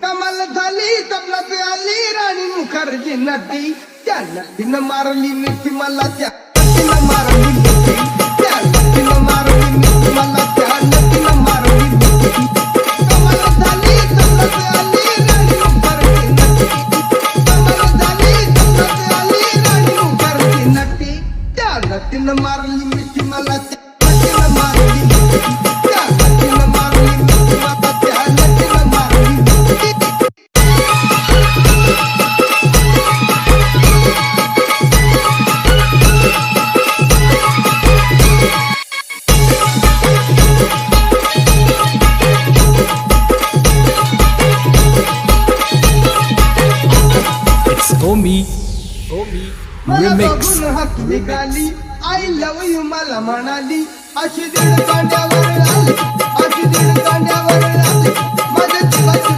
कमाल झाली तबलात आली राणी मुखर्जी नटी त्या नटीनं मारली मिठी मला त्या नटीनं मारली मिठी त्या नटीनं मारली मिठी मला त्या नटीनं मारली मिठी कमाल झाली तबलात आली राणी मुखर्जी नटी कमाल झाली तबलात आली राणी मुखर्जी नटी त्या नटीनं मारली मिठी मला त्या नटीनं मारली मिठी त्या नटीनं मारली मिठी मला त्या नटीनं मारली मिठी Omi मला Remix. बघून हसली गाली आय लव यू मला म्हणाली अशी दीड कांड्यावर आली अशी दीड कांड्यावर आली माझ्या जीवाची